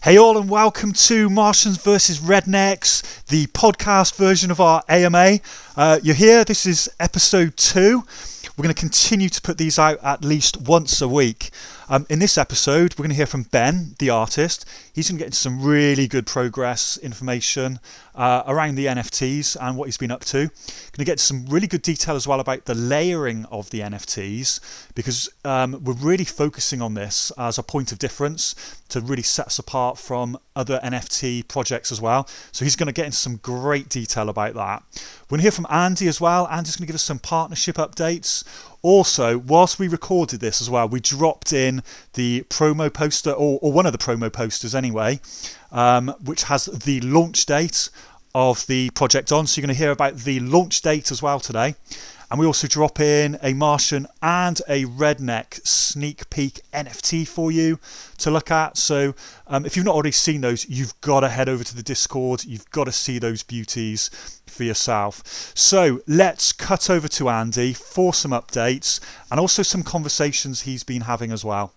Hey all, and welcome to Martians Vs Roughnecks, the podcast version of our AMA. You're here, this is episode 2. We're going to continue to put these out at least once a week. In this episode, we're going to hear from Ben, the artist. He's going to get into some really good progress information around the NFTs and what he's been up to. Going to get some really good detail as well about the layering of the NFTs, because we're really focusing on this as a point of difference to really set us apart from other NFT projects as well. So he's going to get into some great detail about that. We're going to hear from Andy as well. Andy's going to give us some partnership updates. Also, whilst we recorded this as well, we dropped in the promo poster, or one of the promo posters anyway, which has the launch date of the project on. So you're going to hear about the launch date as well today. And we also drop in a Martian and a Redneck sneak peek NFT for you to look at. So if you've not already seen those, you've got to head over to the Discord. You've got to see those beauties for yourself. So let's cut over to Andy for some updates and also some conversations he's been having as well.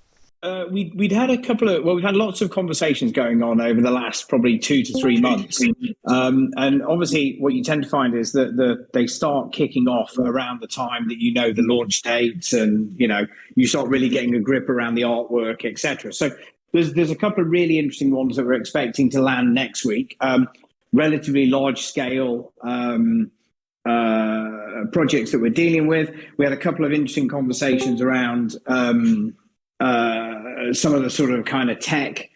We'd had we've had lots of conversations going on over the last probably 2 to 3 months. And obviously what you tend to find is that they start kicking off around the time that the launch dates and, you start really getting a grip around the artwork, etc. So there's a couple of really interesting ones that we're expecting to land next week. Relatively large scale projects that we're dealing with. We had a couple of interesting conversations around some of the sort of kind of tech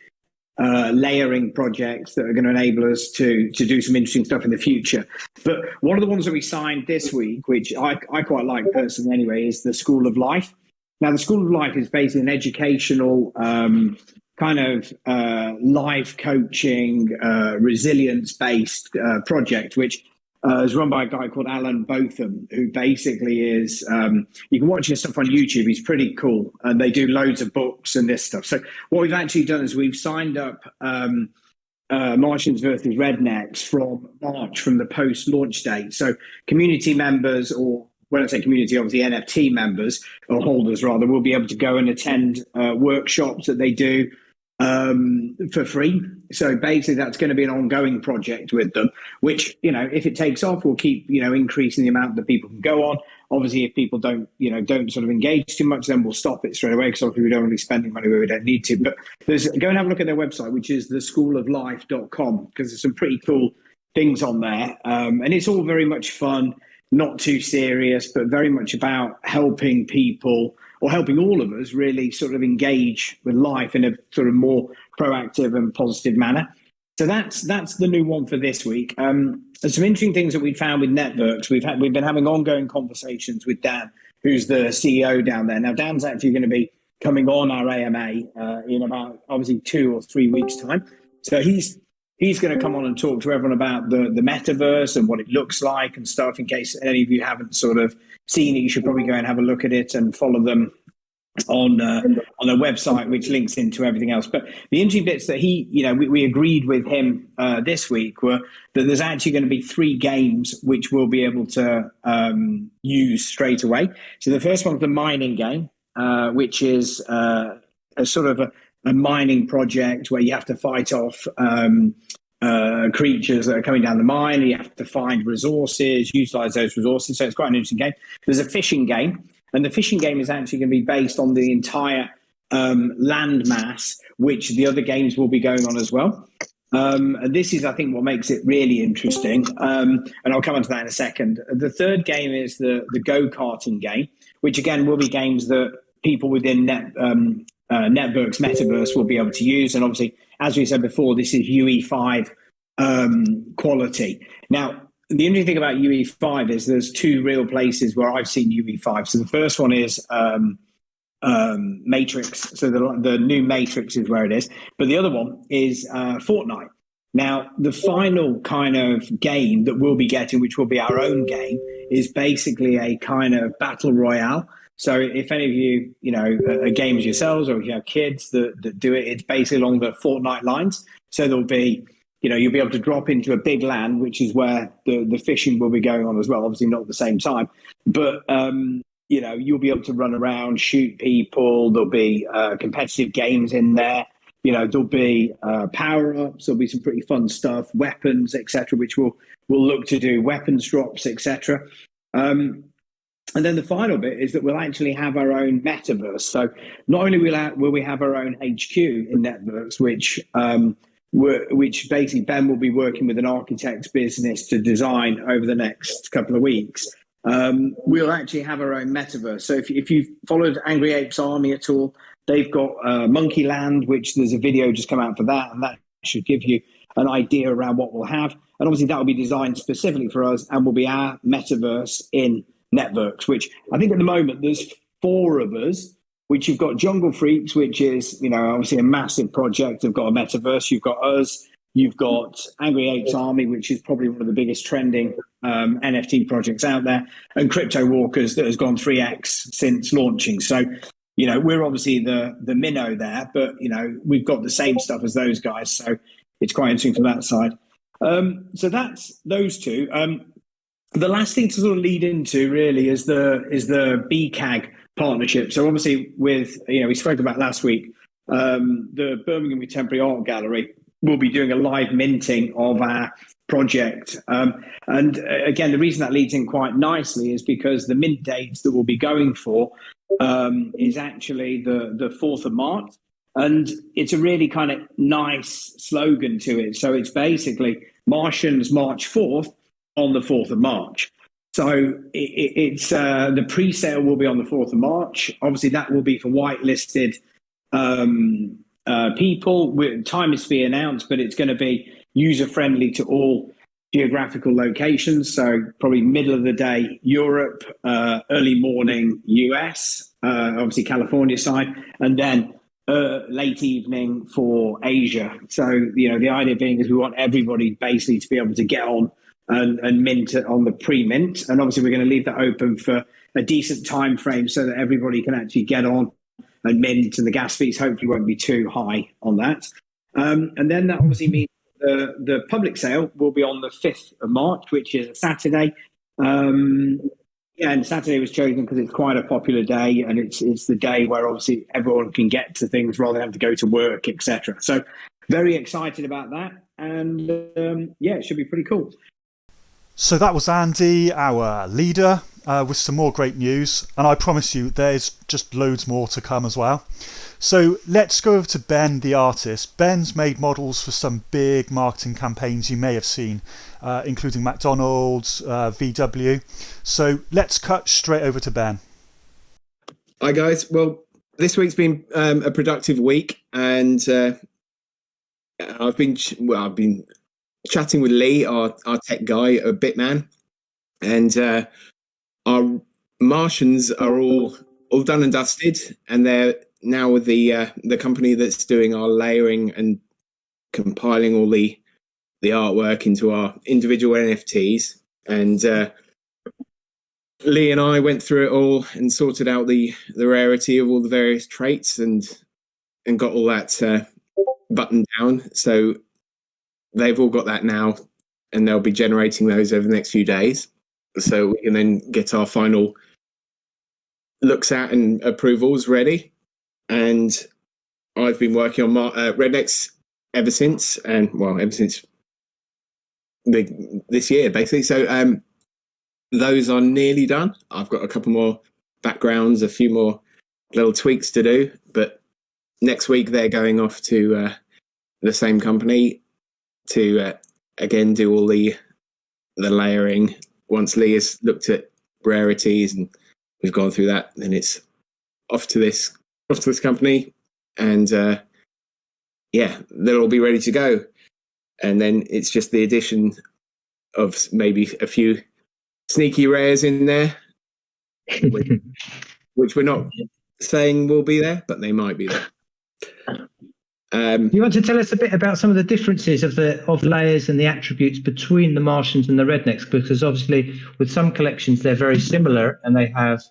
layering projects that are going to enable us to do some interesting stuff in the future. But one of the ones that we signed this week, which I quite like personally anyway, is the School of Life. Now, the School of Life is basically an educational kind of life coaching, resilience-based project, which is run by a guy called Alan Botham, who basically is, you can watch his stuff on YouTube. He's pretty cool. And they do loads of books and this stuff. So what we've actually done is we've signed up Martians Vs Roughnecks from March, from the post-launch date. So community members, or when I say community, obviously NFT members, or holders rather, will be able to go and attend workshops that they do for free. So basically that's going to be an ongoing project with them, which, if it takes off, we'll keep, increasing the amount that people can go on. Obviously, if people don't sort of engage too much, then we'll stop it straight away, because obviously we don't want to be spending money where we don't need to. But go and have a look at their website, which is theschooloflife.com, because there's some pretty cool things on there. And it's all very much fun, not too serious, but very much about helping people, or helping all of us really sort of engage with life in a sort of more proactive and positive manner. So that's the new one for this week. There's some interesting things that we found with Netwrks. We've been having ongoing conversations with Dan, who's the CEO down there. Now, Dan's actually going to be coming on our AMA in about obviously 2 or 3 weeks' time. So he's going to come on and talk to everyone about the metaverse and what it looks like and stuff. In case any of you haven't sort of seen it, you should probably go and have a look at it and follow them on their website, which links into everything else. But the interesting bits that we agreed with him this week were that there's actually going to be 3 games which we'll be able to use straight away. So the first one's the mining game, which is a sort of a mining project where you have to fight off creatures that are coming down the mine, and you have to find resources, utilize those resources. So it's quite an interesting game. There's a fishing game, and the fishing game is actually going to be based on the entire land mass, which the other games will be going on as well. And this is, I think, what makes it really interesting. And I'll come on to that in a second. The third game is the go-karting game, which again will be games that people within Netwrks Metaverse will be able to use. And obviously, as we said before, this is UE5 quality. Now, the interesting thing about UE5 is there's 2 real places where I've seen UE5. So the first one is Matrix. So the new Matrix is where it is. But the other one is Fortnite. Now, the final kind of game that we'll be getting, which will be our own game, is basically a kind of battle royale. So if any of you, are gamers yourselves, or if you have kids that do it, it's basically along the Fortnite lines. So there'll be, you'll be able to drop into a big land, which is where the fishing will be going on as well. Obviously not at the same time, but, you'll be able to run around, shoot people. There'll be competitive games in there. there'll be power-ups, there'll be some pretty fun stuff, weapons, etc., which we'll look to do, weapons drops, etc. And then the final bit is that we'll actually have our own metaverse. So not only will we have our own HQ in Netwrks, which basically Ben will be working with an architect's business to design over the next couple of weeks. We'll actually have our own metaverse. So if you've followed Angry Apes Army at all, they've got Monkey Land, which there's a video just come out for that, and that should give you an idea around what we'll have. And obviously that will be designed specifically for us and will be our metaverse in Netwrks, which I think at the moment there's 4 of us, which you've got Jungle Freaks, which is, obviously a massive project. They've got a metaverse. You've got us. You've got Angry Apes Army, which is probably one of the biggest trending NFT projects out there, and Crypto Walkers that has gone 3x since launching. So, we're obviously the minnow there, but, we've got the same stuff as those guys. So it's quite interesting from that side. So that's those two. The last thing to sort of lead into really is the BCAG partnership. So obviously with, we spoke about last week, the Birmingham Contemporary Art Gallery will be doing a live minting of our project. And again, the reason that leads in quite nicely is because the mint dates that we'll be going for is actually the 4th of March. And it's a really kind of nice slogan to it. So it's basically Martians March 4th on the 4th of March. So it's the pre-sale will be on the 4th of March. Obviously, that will be for whitelisted people. Time is to be announced, but it's going to be user-friendly to all geographical locations. So probably middle of the day, Europe, early morning, US, obviously California side, and then late evening for Asia. So, the idea being is we want everybody basically to be able to get on and mint on the pre-mint. And obviously we're going to leave that open for a decent time frame so that everybody can actually get on and mint, and the gas fees hopefully won't be too high on that. And then that obviously means the public sale will be on the 5th of March, which is a Saturday. And Saturday was chosen because it's quite a popular day, and it's the day where obviously everyone can get to things rather than have to go to work, etc. So very excited about that. And it should be pretty cool. So that was Andy, our leader, with some more great news. And I promise you, there's just loads more to come as well. So let's go over to Ben, the artist. Ben's made models for some big marketing campaigns you may have seen, including McDonald's, VW. So let's cut straight over to Ben. Hi, guys. Well, this week's been a productive week, and I've been chatting with Lee, our tech guy at Bitman, and our Martians are all done and dusted, and they're now with the company that's doing our layering and compiling all the artwork into our individual NFTs. And Lee and I went through it all and sorted out the rarity of all the various traits and got all that buttoned down. So they've all got that now, and they'll be generating those over the next few days. So we can then get our final looks at and approvals ready. And I've been working on Rednecks ever since this year, basically. So those are nearly done. I've got a couple more backgrounds, a few more little tweaks to do, but next week they're going off to the same company to again do all the layering. Once Lee has looked at rarities and we've gone through that, then it's off to this company, and they'll all be ready to go. And then it's just the addition of maybe a few sneaky rares in there, which we're not saying will be there, but they might be there. You want to tell us a bit about some of the differences of layers and the attributes between the Martians and the Rednecks? Because obviously with some collections they're very similar and they have,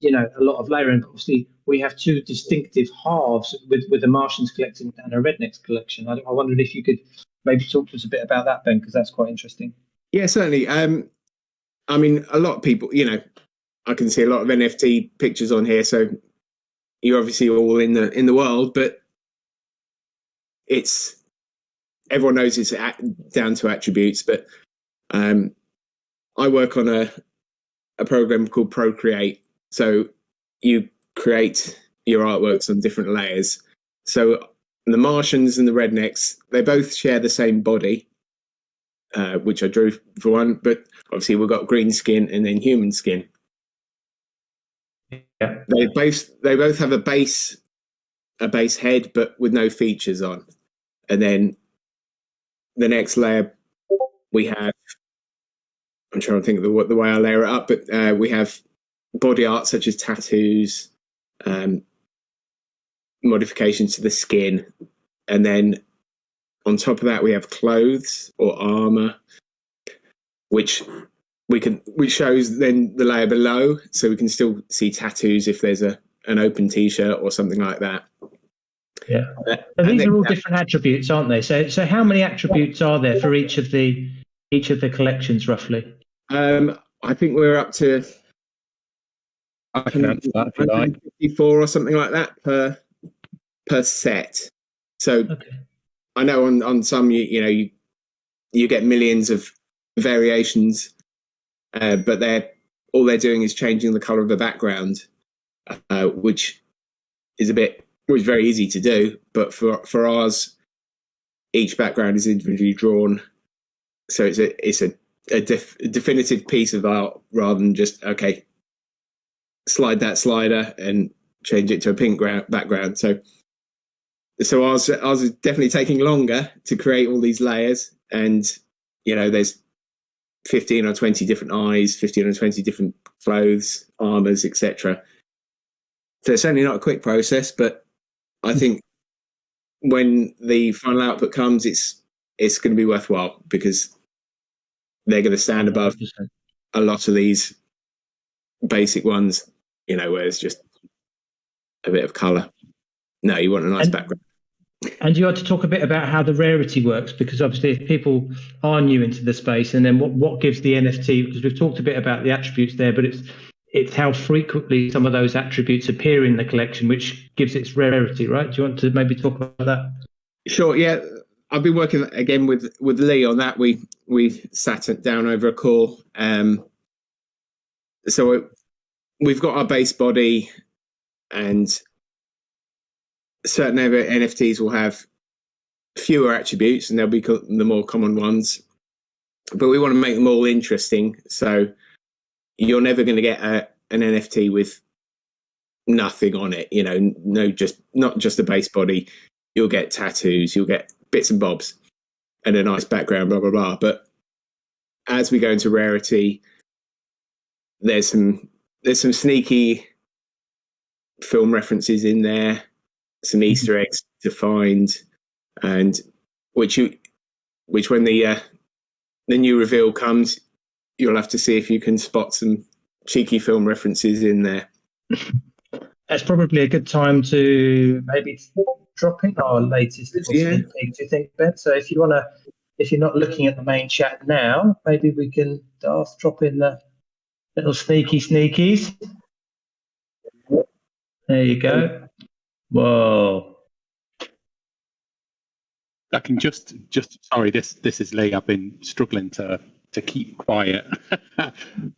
a lot of layering. Obviously we have two distinctive halves with the Martians collection and a Rednecks collection. I wondered if you could maybe talk to us a bit about that, Ben, because that's quite interesting. Yeah, certainly. I mean, a lot of people, I can see a lot of NFT pictures on here, so you're obviously all in the world, but it's everyone knows it's down to attributes, but I work on a program called Procreate. So you create your artworks on different layers. So the Martians and the Rednecks, they both share the same body, which I drew for one, but obviously we've got green skin and then human skin. Yeah. They both have a base head, but with no features on. And then the next layer we have, I'm trying to think of the way I layer it up, but we have body art such as tattoos, modifications to the skin, and then on top of that we have clothes or armor, which shows then the layer below, so we can still see tattoos if there's an open t-shirt or something like that. Yeah. And these are all different attributes, aren't they? So how many attributes are there for each of the collections roughly? I think we're up to I can answer that if you like. 54 or something like that per set. So okay. I know on some you get millions of variations, but all they're doing is changing the color of the background, which is very easy to do. But for ours, each background is individually drawn, so it's a definitive piece of art rather than just slide that slider and change it to a pink background. So ours is definitely taking longer to create all these layers, and there's 15 or 20 different eyes, 15 or 20 different clothes, armors, etc. So it's certainly not a quick process, but I think when the final output comes, it's going to be worthwhile because they're going to stand above 100%. A lot of these basic ones, where it's just a bit of colour. No, you want a nice background. And you had to talk a bit about how the rarity works, because obviously if people are new into the space, and then what gives the NFT, because we've talked a bit about the attributes there, but it's how frequently some of those attributes appear in the collection, which gives its rarity, right? Do you want to maybe talk about that? Sure, yeah. I've been working again with Lee on that. We sat it down over a call. So we've got our base body, and certain NFTs will have fewer attributes, and they'll be the more common ones. But we want to make them all interesting. So you're never going to get an NFT with nothing on it. Not just a base body. You'll get tattoos, you'll get bits and bobs, and a nice background, blah blah blah. But as we go into rarity, there's some sneaky film references in there, some Easter eggs to find, and which when the new reveal comes, you'll have to see if you can spot some cheeky film references in there. That's probably a good time to maybe drop in our latest sneak peek, do you think, Ben? So if you're not looking at the main chat now, maybe we can drop in the little sneakies. There you go. Whoa. I can just sorry, this is Lee. I've been struggling to keep quiet,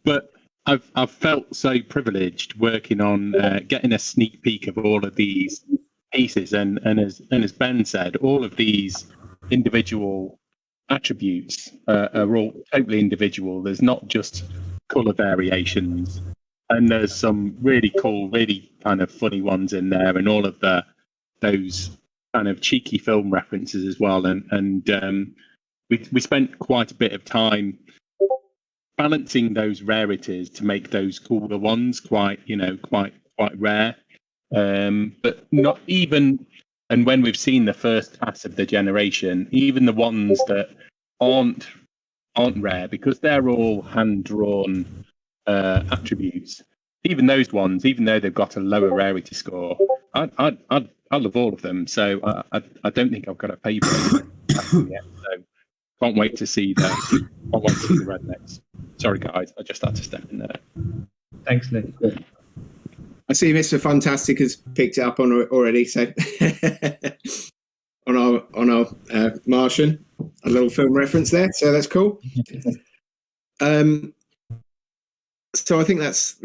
but I've felt so privileged working on getting a sneak peek of all of these pieces, and as Ben said, all of these individual attributes are all totally individual. There's not just color variations, and there's some really cool, really kind of funny ones in there, and all of those kind of cheeky film references as well. And we spent quite a bit of time balancing those rarities to make those cooler ones quite rare. But not even, and when we've seen the first pass of the generation, even the ones that aren't rare, because they're all hand-drawn attributes, even those ones, even though they've got a lower rarity score, I love all of them. So I don't think I've got a favourite yet. So can't wait to see the Rednecks. Sorry guys, I just had to step in there. Thanks, Lee. I see Mr. Fantastic has picked it up on already. So on our Martian. A little film reference there, so that's cool. So I think that's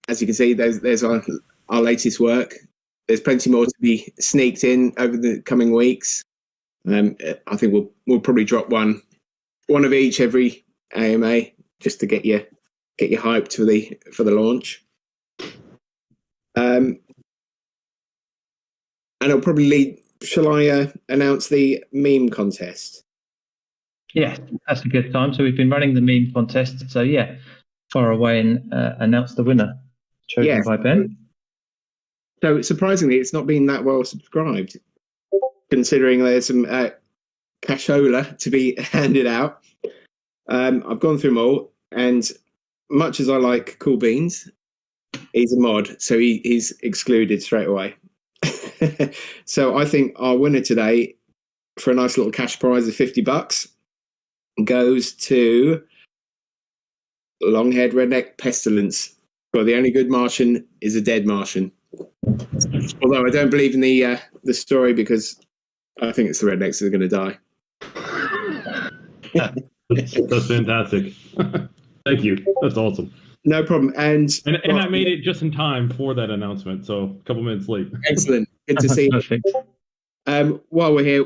as you can see, there's our latest work. There's plenty more to be sneaked in over the coming weeks. I think we'll probably drop one of each every AMA just to get you hyped for the launch. And it'll probably lead. Shall I announce the meme contest? Yeah, that's a good time. So we've been running the meme contest. So yeah, far away and announce the winner, chosen by Ben. So surprisingly, it's not been that well subscribed, considering there's some cashola to be handed out. I've gone through them all, and much as I like Cool Beans, he's a mod, so he's excluded straight away. So I think our winner today, for a nice little cash prize of $50, goes to Longhaired Redneck Pestilence. Well, the only good Martian is a dead Martian. Although I don't believe in the story, because I think it's the rednecks that are going to die. That's fantastic. Thank you. That's awesome. No problem. And I made it just in time for that announcement, so a couple minutes late. Excellent. Good to see you. While we're here,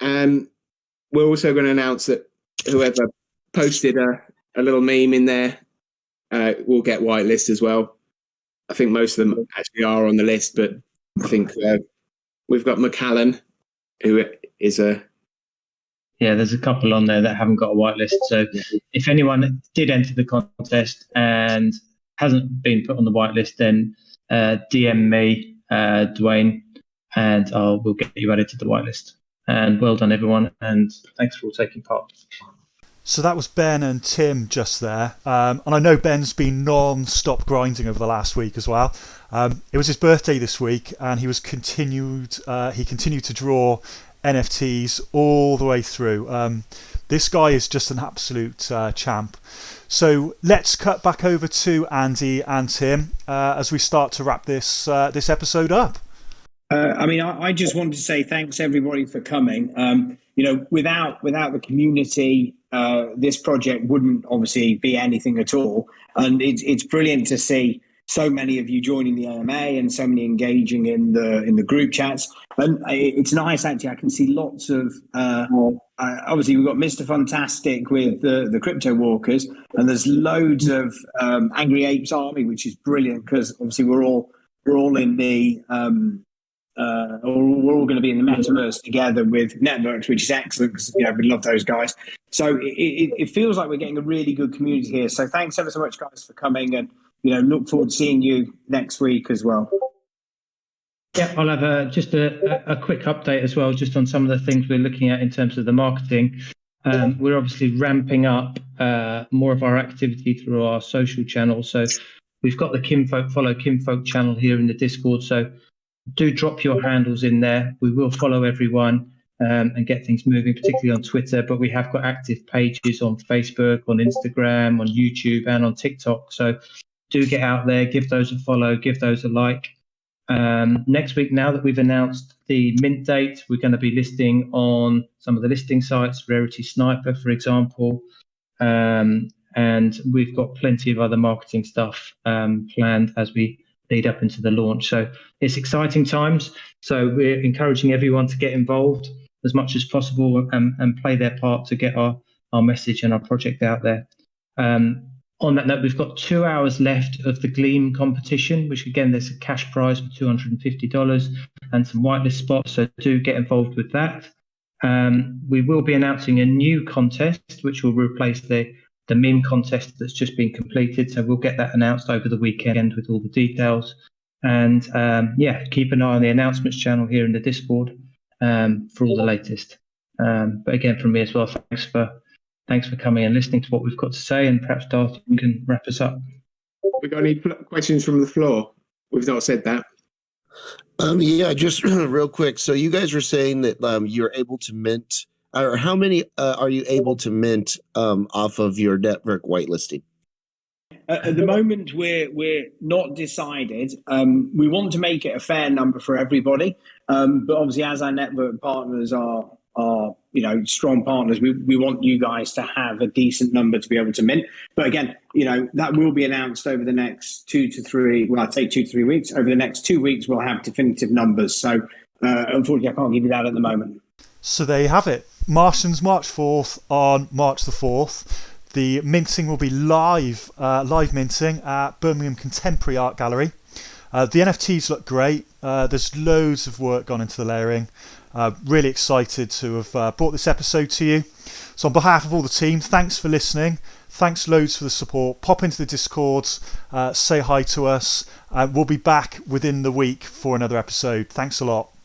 we're also going to announce that whoever posted a little meme in there will get whitelist as well. I think most of them actually are on the list, but I think we've got McAllen, who is a... Yeah, there's a couple on there that haven't got a whitelist. So if anyone did enter the contest and hasn't been put on the whitelist, then DM me, Dwayne, and we'll get you added to the whitelist. And well done, everyone, and thanks for all taking part. So that was Ben and Tim just there. And I know Ben's been non-stop grinding over the last week as well. It was his birthday this week, and he continued to draw NFTs all the way through. This guy is just an absolute champ. So let's cut back over to Andy and Tim as we start to wrap this episode up. I just wanted to say thanks everybody for coming. Without the community, this project wouldn't obviously be anything at all. And it's brilliant to see so many of you joining the AMA and so many engaging in the group chats. And it's nice, actually. I can see lots of obviously we've got Mr. Fantastic with the Crypto Walkers, and there's loads of Angry Apes Army, which is brilliant because obviously we're all in the we're all going to be in the metaverse together with Netwrks, which is excellent because we love those guys. So it feels like we're getting a really good community here. So thanks ever so much, guys, for coming, and look forward to seeing you next week as well. Yeah, I'll have just a quick update as well, just on some of the things we're looking at in terms of the marketing. We're obviously ramping up more of our activity through our social channels. So we've got the Follow Kinfolk channel here in the Discord. So do drop your handles in there. We will follow everyone and get things moving, particularly on Twitter. But we have got active pages on Facebook, on Instagram, on YouTube, and on TikTok. So do get out there, give those a follow, give those a like. Next week, now that we've announced the mint date, we're going to be listing on some of the listing sites, Rarity Sniper, for example. And we've got plenty of other marketing stuff planned as we lead up into the launch. So it's exciting times. So we're encouraging everyone to get involved as much as possible and play their part to get our message and our project out there. On that note, we've got 2 hours left of the Gleam competition, which again, there's a cash prize for $250 and some whitelist spots. So do get involved with that. We will be announcing a new contest, which will replace the meme contest that's just been completed. So we'll get that announced over the weekend with all the details. And keep an eye on the announcements channel here in the Discord for all the latest. But again, from me as well, thanks for coming and listening to what we've got to say. And perhaps Darth, you can wrap us up. We got any questions from the floor? We've not said that. Just real quick. So you guys were saying that you're able to mint, or how many are you able to mint off of your Netwrk whitelisting? At the moment, we're not decided. We want to make it a fair number for everybody. But obviously, as our network partners are strong partners, we want you guys to have a decent number to be able to mint. But again, that will be announced over the next 2 to 3. Well, I'd say 2 to 3 weeks. Over the next 2 weeks, we'll have definitive numbers. So unfortunately, I can't give you that at the moment. So there you have it. Martians March 4th on March the 4th. The minting will be live minting at Birmingham Contemporary Art Gallery. The NFTs look great. There's loads of work gone into the layering. Really excited to have brought this episode to you. So on behalf of all the team, thanks for listening. Thanks loads for the support. Pop into the Discords, say hi to us. We'll be back within the week for another episode. Thanks a lot.